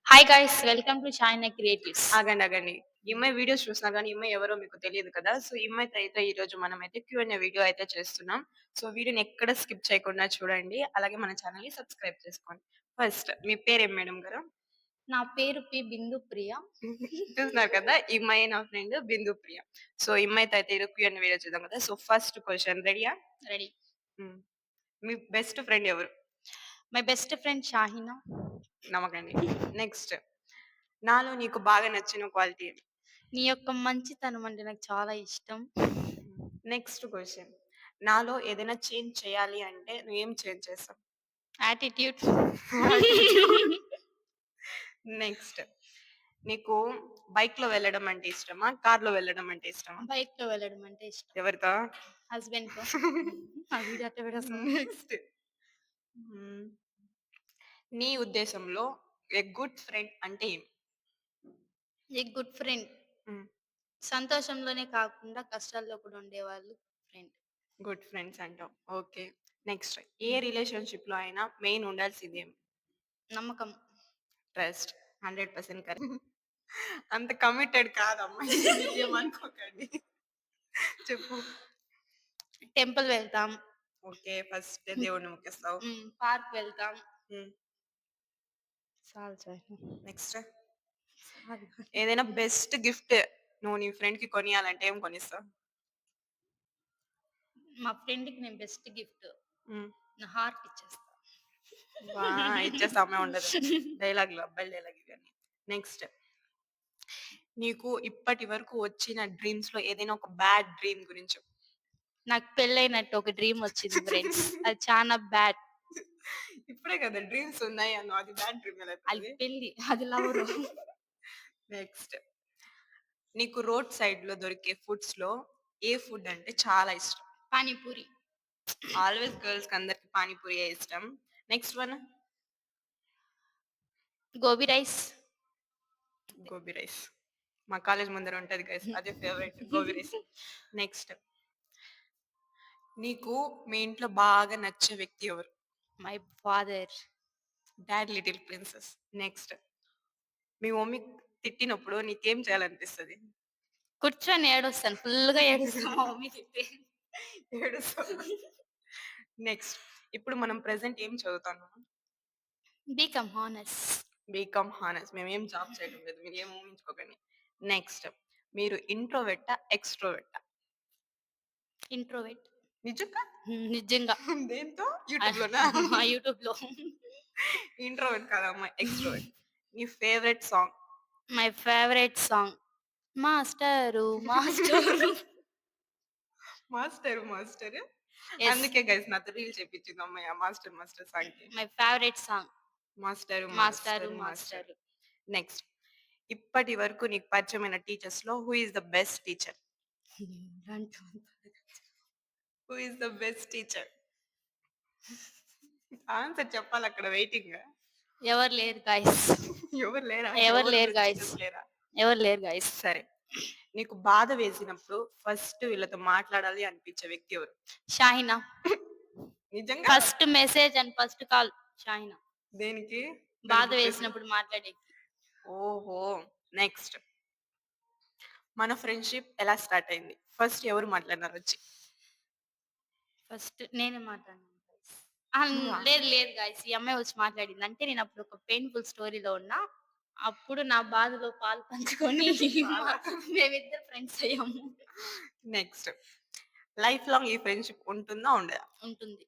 Hi guys, welcome to China Creatives. ఆగండి. ఈ అమ్మాయి వీడియోస్ చూస్తున్నారు గానీ, ఈ అమ్మాయి ఎవరో మీకు తెలీదు కదా! సో, ఈ అమ్మాయితో అయితే ఈరోజు మనమైతే క్యూ&ఏ వీడియో అయితే చేస్తున్నాం. సో, వీడియోని ఎక్కడ స్కిప్ చేయకుండా చూడండి. అలాగే మన ఛానెల్‌ని సబ్స్క్రైబ్ చేసుకోండి. ఫస్ట్ మీ పేరేం మేడం గారు? నా పేరు బిందు ప్రియ. చూస్తున్నారు కదా! ఈ అమ్మాయి నా ఫ్రెండ్ బిందు ప్రియ. సో, ఈ అమ్మాయితో అయితే ఈరోజు క్యూ&ఏ వీడియో చేద్దాం కదా! సో, ఫస్ట్ క్వెషన్ రెడీయా? రెడీ. హ్మ్. మీ బెస్ట్ ఫ్రెండ్ ఎవరు? My best friend Shahina. నమ్మకండి. నెక్స్ట్ నాలో నీకు బాగా నచ్చిన క్వాలిటీ ఏమి? నీ యొక్క మంచితనం అంటే నాకు చాలా ఇష్టం. Next question. నాలో ఏదైనా చేంజ్ చేయాలి అంటే నువ్వేం చేంజ్ చేస్తావు? యాటిట్యూడ్. నెక్స్ట్. నీకు బైక్‌లో వెళ్ళడం అంటే ఇష్టమా? కార్‌లో వెళ్ళడం అంటే ఇష్టమా? బైక్‌లో వెళ్ళడం అంటే ఇష్టం. ఎవరితో? హస్బెండ్‌తో. ఆ వీడియో అట్లా పెట్టేస్తావా? నెక్స్ట్. హ్మ్. నీ ఉద్దేశంలో ఎ గుడ్ ఫ్రెండ్ అంటే ఏమి? A good friend. హ్మ్. సంతోషంలోనే కాకుండా కష్టాల్లో కూడా ఉండేవాళ్ళు ఫ్రెండ్. గుడ్ ఫ్రెండ్స్ అంటావు. ఓకే. నెక్స్ట్. ఏ రిలేషన్‌షిప్‌లో అయినా మెయిన్ ఉండాల్సింది ఏమి? నమ్మకం. ట్రస్ట్. 100% కరెక్ట్. అంత కమిటెడ్ కాదమ్మా. ఏమనుకోకండి. చెప్పు. టెంపుల్ వెళ్తాం. ఓకే. ఫస్ట్ దేవుడిని మొక్కేస్తావు. పార్క్ వెళ్తాం. హ్మ్. చాలు చాలు. నెక్స్ట్ చాలు. ఏదైనా బెస్ట్ గిఫ్ట్ నువ్వు నీ ఫ్రెండ్‌కి కొనియాలంటే ఏం కొనిస్తావు? మా ఫ్రెండ్‌కి నేను బెస్ట్ గిఫ్ట్ హ్మ్. నా హార్ట్ ఇచ్చేస్తా. వా! ఇచ్చే సమయం ఉండదు. డైలాగ్‌లు అబ్బాయిల డైలాగ్ ఇవన్నీ. నెక్స్ట్ నీకు ఇప్పటి వరకు వచ్చిన డ్రీమ్స్‌లో ఏదైనా ఒక బ్యాడ్ డ్రీమ్ గురించి చెప్పు. నాకు పెళ్లయినట్టు ఒక డ్రీమ్ వచ్చింది ఫ్రెండ్స్. అది చానా బ్యాడ్. ఇప్పుడే కదా డ్రీమ్స్ ఉన్నాయి అన్నావు. అది బ్యాడ్ డ్రీమ్ ఎలా అది అయిపోతది? పెళ్లి. అది లవరు. నెక్స్ట్ నీకు రోడ్ సైడ్‌లో దొరికే ఫుడ్స్‌లో ఏ ఫుడ్ అంటే చాలా ఇష్టం? పానీపూరి. ఆల్‌వేస్ గర్ల్స్‌కి అందరికి పాని పూరియే ఇష్టం. Next one gobi rice. Gobi rice. మా కాలేజ్ ముందర ఉంటది గైస్. అదే ఫేవరెట్ గోబీ రైస్. నెక్స్ట్ నీకు మీ ఇంట్లో బాగా నచ్చే వ్యక్తి ఎవరు? My father. Dad little princess. Next మీ మమ్మీ తిట్టినప్పుడు నీకేం చేయాలనిపిస్తది? కూర్చొని ఏడుస్తాను. ఫుల్‌గా ఏడుస్తా మా మమ్మీ తిడితే. ఏడుస్తావా? నెక్స్ట్ ఇప్పుడు మనం ప్రెజెంట్ ఏం చదువుతున్నాము? BCom honours. BCom honours. మేమేం జాబ్ చేయడం లేదు. మీరేం ఊహించుకోకండి. నెక్స్ట్ మీరు ఇంట్రోవర్టా? ఎక్స్‌ట్రోవర్టా? ఇంట్రోవర్ట్. నిజంగా? నిజంగా. దేంతో? యూట్యూబ్‌లోనా? యూట్యూబ్‌లో. ఇంట్రోవర్ట్ కాదమ్మా ఎక్స్‌ట్రోవర్ట్. నీ favourite song? My favourite song. Master master. Master. Yes. అందుకే గైస్ నాతో రీల్ చేపించింది అమ్మాయి ఆ మాస్టర్ సాంగ్‌కి. My favourite song. Master master. Master. Next ఇప్పటి వరకు నీకు పరిచయమైన టీచర్స్‌లో who is the best teacher? Who is the best teacher? Answer చెప్పాలక్కడ వెయిటింగ్. ఎవరు లేరు గైస్. ఎవరు లేరా? ఎవరు ఎవరు లేరు బెస్ట్ గైస్. టీచర్స్ లేరా? ఎవరు లేరు గైస్. సరే. నీకు బాధ వేసినప్పుడు ఫస్ట్ వీళ్ళతో మాట్లాడాలి అనిపించే వ్యక్తి ఎవరు? షాహినా. నిజంగా? First message and first call Shahina. దేనికి? బాధ దానికి చెప్పేసి. వేసినప్పుడు మాట్లాడేకి. ఓహో! నెక్స్ట్ మన ఫ్రెండ్‌షిప్ ఎలా స్టార్ట్ అయింది? ఫస్ట్ ఎవరు మాట్లాడినారొచ్చి? ఫస్ట్ నేనే మాట్లాడినాను గైస్. నువ్వా? లేదు లేదు గైస్. ఈ అమ్మాయి వచ్చి మాట్లాడింది. అంటే నేను అప్పుడు ఒక పెయిన్‌ఫుల్ స్టోరీలో ఉన్నా. అప్పుడు నా బాధలో పాలు పంచుకొని మా చాలా. మేమిద్దరం ఫ్రెండ్స్ అయ్యాము. నెక్స్ట్ లైఫ్ లాంగ్ ఈ ఫ్రెండ్‌షిప్ ఉంటుందా? ఉండదా? ఉంటుంది.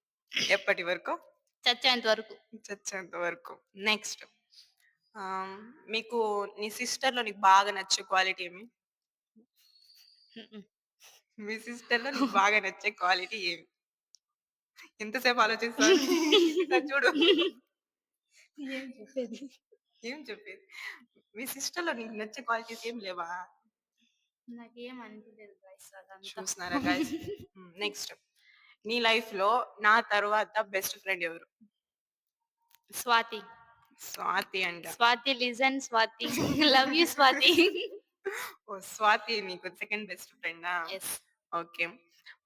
ఎప్పటి వరకు? చచ్చేంత వరకు. చచ్చేంత వరకు. నెక్స్ట్ ఆహ్, మీకు నీ సిస్టర్‌లో నీకు బాగా నచ్చే క్వాలిటీ ఏమి? హుహు. మీ సిస్టర్‌లో నీకు బాగా నచ్చే క్వాలిటీ ఏమి? ఎంతసేపు ఆలోచిస్తావు? ఇట్లా చూడు. ఏం చెప్పేది? ఏం చెప్పేది? మీ సిస్టర్‌లో నీకు నచ్చే క్వాలిటీస్ ఏం లేవా? నాకేం అనిపియలేదు గైస్ అదంతా. చూస్తున్నారా గైస్? నెక్స్ట్ నీ లైఫ్‌లో నా తరువాత బెస్ట్ ఫ్రెండ్ ఎవరు? స్వాతి. స్వాతి అంట. Swathi listen Swathi. Love you Swathi. Oh! Swathi నీకు సెకండ్ బెస్ట్ ఫ్రెండా? యెస్. ఓకే.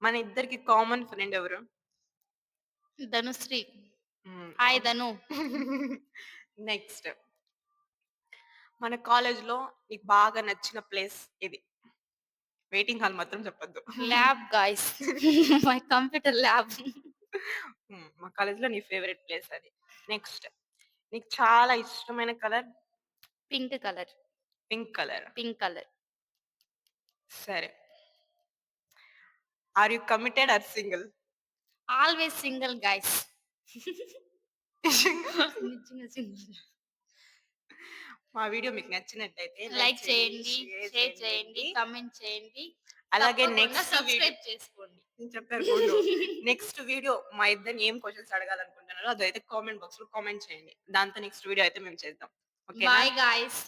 మన ఇద్దరికి కామన్ ఫ్రెండ్ ఎవరు? ధనుశ్రీ. హ్మ్. హాయ్ ఓహ్! ధను. నెక్స్ట్ మన కాలేజ్‌లో నీకు బాగా నచ్చిన ప్లేస్ ఇది. వెయిటింగ్ హాల్ మాత్రం చెప్పొద్దు. Lab guys. My computer lab. మా కాలేజ్‌లో నీ ఫేవరెట్ ప్లేస్ అది. నెక్స్ట్ నీకు చాలా ఇష్టమైన colour pink colour. Pink colour. Pink colour. సరే. Are you committed or single? Always single guys. నిజంగా సింగిల్. మా వీడియో మీకు నచ్చినట్టయితే లైక్ లైక్ చేయండి, చేయండి, షేర్ షేర్ చేయండి, చేయండి. కామెంట్ చేయండి. అలాగే తప్పకుండా నెక్స్ట్ వీడియో సబ్స్క్రైబ్ చేసుకోండి. నేను చెప్పాను ఉండు. నెక్స్ట్ వీడియో మా ఇద్దరిని ఏం క్వెషన్స్ అడగాలనుకుంటున్నారో అదైతే కామెంట్ బాక్స్‌లో కామెంట్ చేయండి. దాంతో నెక్స్ట్ వీడియో అయితే మేము చేద్దాం. ఓకేనా? Bye guys.